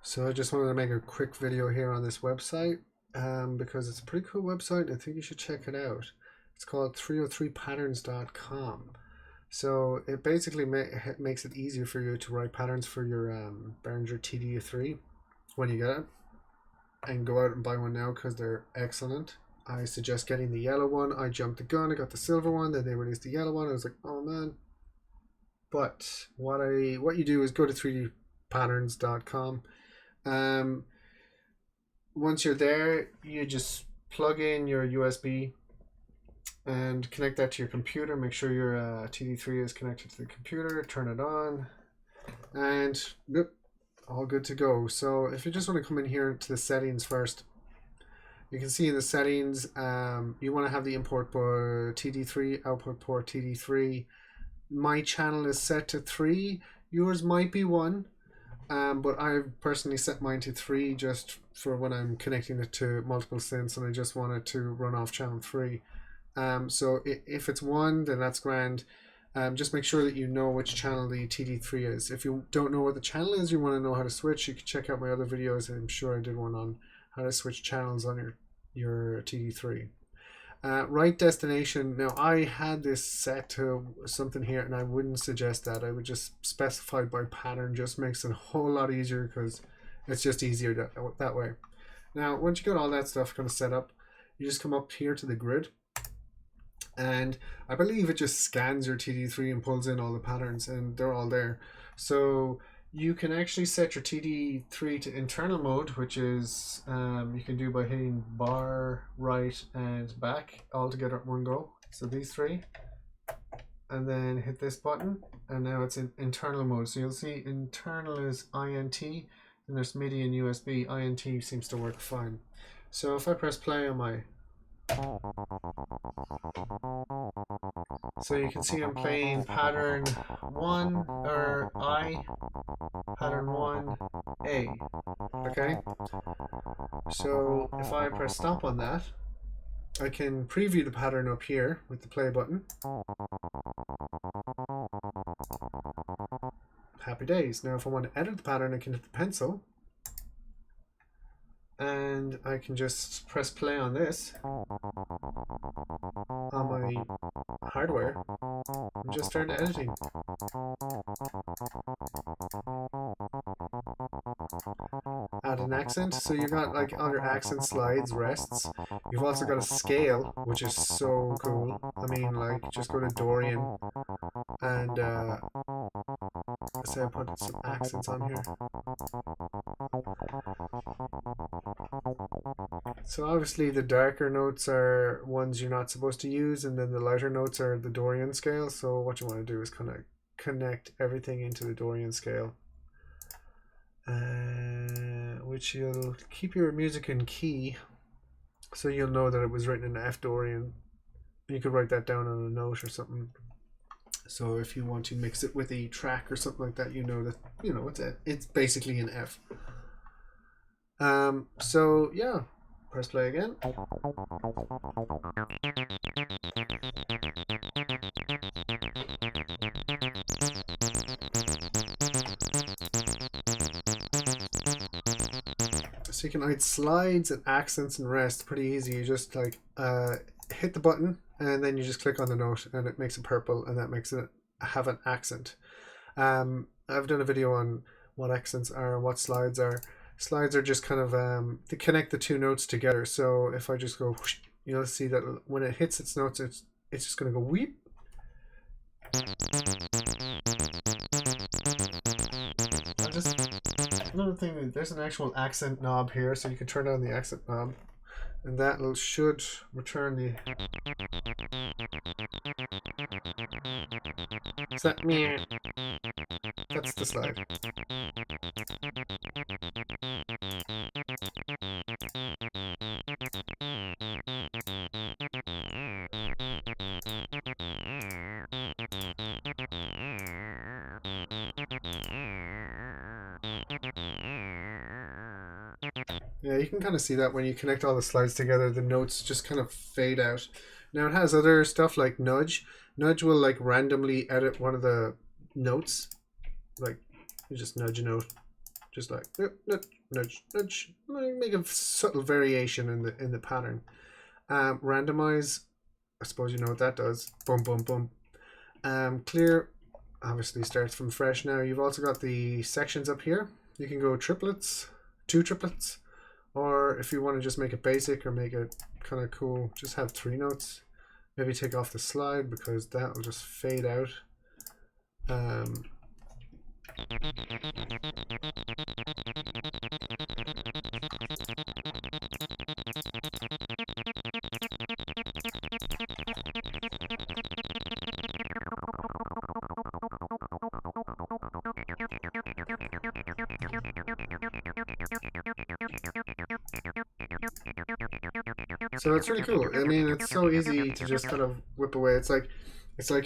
So I just wanted to make a quick video here on this website because it's a pretty cool website. I think you should check it out. It's called 303patterns.com. So it basically makes it easier for you to write patterns for your Behringer TD3 when you get it. And go out and buy one now because they're excellent. I suggest getting the yellow one. I jumped the gun. I got the silver one. Then they released the yellow one. I was like, oh man. But what you do is go to 3dpatterns.com. Once you're there, you just plug in your USB and connect that to your computer. Make sure your TD3 is connected to the computer. Turn it on, and yep, all good to go. So if you just want to come in here to the settings first, you can see in the settings, you want to have the import port TD3, output port TD3. My channel is set to 3. Yours might be 1. But I've personally set mine to 3 just for when I'm connecting it to multiple synths and I just want it to run off channel 3. So if it's 1, then that's grand. Just make sure that you know which channel the TD3 is. If you don't know what the channel is, you want to know how to switch, you can check out my other videos. I'm sure I did one on how to switch channels on your TD3. Right destination. Now I had this set to something here and I wouldn't suggest that. I would just specify by pattern. Just makes it a whole lot easier because it's just easier that way. Now once you got all that stuff kind of set up, you just come up here to the grid, and I believe it just scans your TD3 and pulls in all the patterns and they're all there. So you can actually set your TD3 to internal mode, which is you can do by hitting bar, right, and back all together at one go. So these 3, and then hit this button, and now it's in internal mode. So you'll see internal is INT, and there's MIDI and USB. INT seems to work fine. So if I press play on my, so you can see I'm playing pattern 1 or I, pattern 1, A. Okay, so if I press stop on that, I can preview the pattern up here with the play button. Happy days. Now if I want to edit the pattern, I can hit the pencil and I can just press play on this on my hardware and just start editing. Add an accent. So you got like all your accent slides, rests. You've also got a scale, which is so cool. I mean, like, just go to Dorian and say I put some accents on here. So obviously the darker notes are ones you're not supposed to use, and then the lighter notes are the Dorian scale. So what you want to do is kind of connect everything into the Dorian scale, which you'll keep your music in key, so you'll know that it was written in F Dorian. You could write that down on a note or something. So if you want to mix it with a track or something like that, you know that it's basically an F. So yeah, press play again. So you can add slides and accents and rest pretty easy. You just like hit the button and then you just click on the note and it makes it purple, and that makes it have an accent. I've done a video on what accents are and what slides are. Slides are just kind of to connect the 2 notes together. So if I just go whoosh, you'll see that when it hits its notes, it's just going to go weep. Another thing, there's an actual accent knob here, so you can turn on the accent knob, and that should return the. Is that me? That's the slide. Yeah, you can kind of see that when you connect all the slides together, the notes just kind of fade out. Now it has other stuff like nudge. Nudge will like randomly edit one of the notes. Like you just nudge a note just like nudge, nudge, nudge. Make a subtle variation in the pattern. Randomize, I suppose you know what that does. Boom, boom, boom. Clear obviously starts from fresh. Now you've also got the sections up here. You can go triplets, 2 triplets, or if you want to just make it basic or make it kind of cool, just have 3 notes. Maybe take off the slide because that will just fade out. So it's really cool. I mean, it's so easy to just kind of whip away. It's like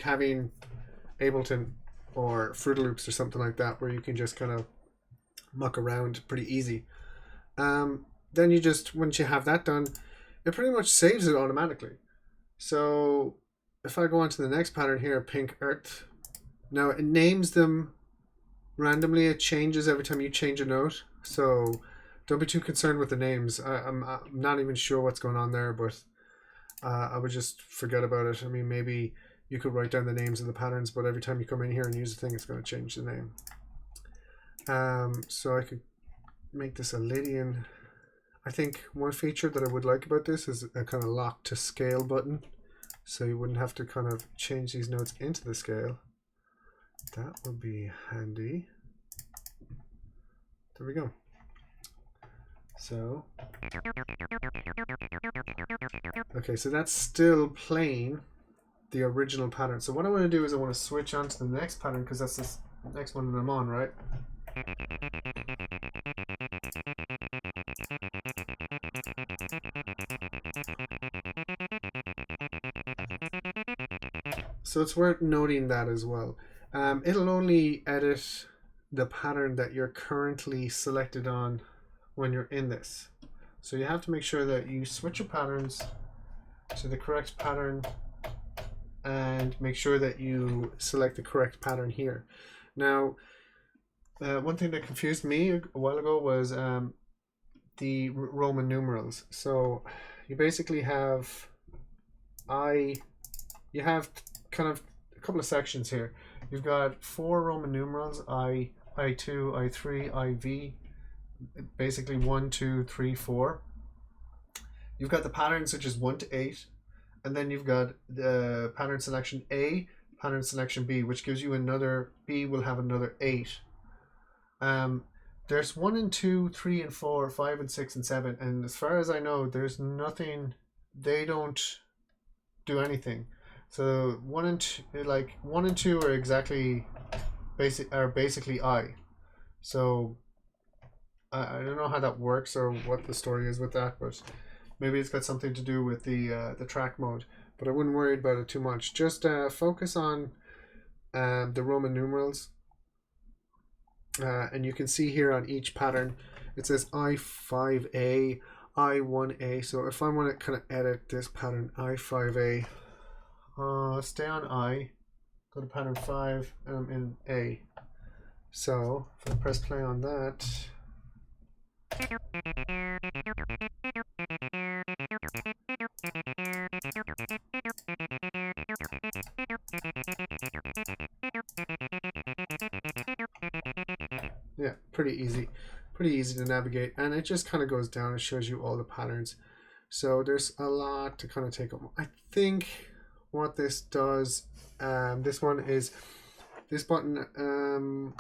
having Ableton or Fruit Loops or something like that, where you can just kind of muck around pretty easy. Then you just, once you have that done, it pretty much saves it automatically. So if I go on to the next pattern here, Pink Earth, now it names them randomly. It changes every time you change a note. So don't be too concerned with the names. I'm not even sure what's going on there, but I would just forget about it. I mean, maybe you could write down the names of the patterns, but every time you come in here and use the thing, it's going to change the name. So I could make this a Lydian. I think one feature that I would like about this is a kind of lock to scale button. So you wouldn't have to kind of change these notes into the scale. That would be handy. There we go. So, okay, so that's still playing the original pattern. So what I want to do is I want to switch on to the next pattern because that's this next one that I'm on, right? So it's worth noting that as well. It'll only edit the pattern that you're currently selected on when you're in this. So you have to make sure that you switch your patterns to the correct pattern and make sure that you select the correct pattern here. Now, one thing that confused me a while ago was the Roman numerals. So you basically have you have kind of a couple of sections here. You've got 4 Roman numerals, I2, I3, IV, basically 1, 2, 3, 4. You've got the patterns which is 1 to 8, and then you've got the pattern selection A, pattern selection B, which gives you another, B will have another 8. There's 1 and 2, 3 and 4, 5 and 6 and 7, and as far as I know, there's nothing, they don't do anything. So 1 and 2, like 1 and 2 are exactly basically I. So I don't know how that works or what the story is with that, but maybe it's got something to do with the track mode. But I wouldn't worry about it too much. Just focus on the Roman numerals, and you can see here on each pattern it says I5A, I1A. So if I want to kind of edit this pattern, I5A, stay on I, go to pattern 5, and I'm in A. So if I press play on that, yeah, pretty easy to navigate, and it just kind of goes down and shows you all the patterns. So there's a lot to kind of take on. I think what this does, this one is this button,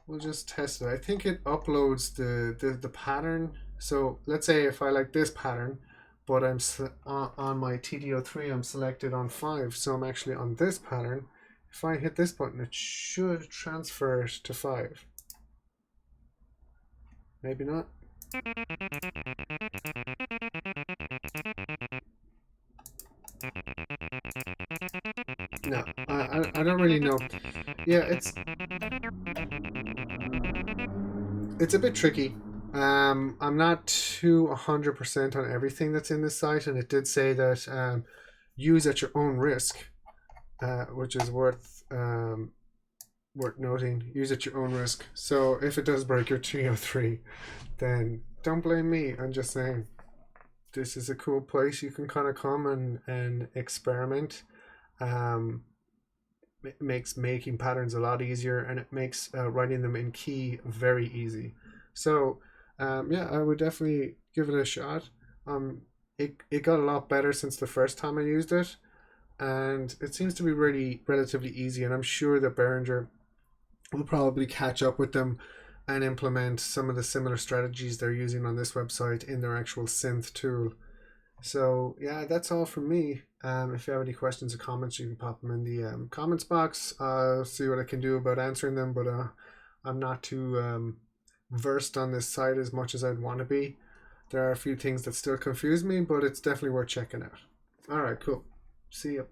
we'll just test it. I think it uploads the pattern. So let's say if I like this pattern, but I'm on my TD3, I'm selected on 5, so I'm actually on this pattern. If I hit this button, it should transfer it to 5. Maybe not. No, I don't really know. Yeah, it's a bit tricky. I'm not too 100% on everything that's in this site, and it did say that use at your own risk, which is worth worth noting. Use at your own risk. So if it does break your TD3, then don't blame me. I'm just saying this is a cool place you can kind of come and experiment. It makes making patterns a lot easier, and it makes writing them in key very easy. So yeah, I would definitely give it a shot. It got a lot better since the first time I used it, and it seems to be really relatively easy. And I'm sure that Behringer will probably catch up with them and implement some of the similar strategies they're using on this website in their actual synth tool. So yeah, that's all from me. If you have any questions or comments, you can pop them in the comments box. I'll see what I can do about answering them, but I'm not too versed on this site as much as I'd want to be. There are a few things that still confuse me, but it's definitely worth checking out. All right, cool. See you.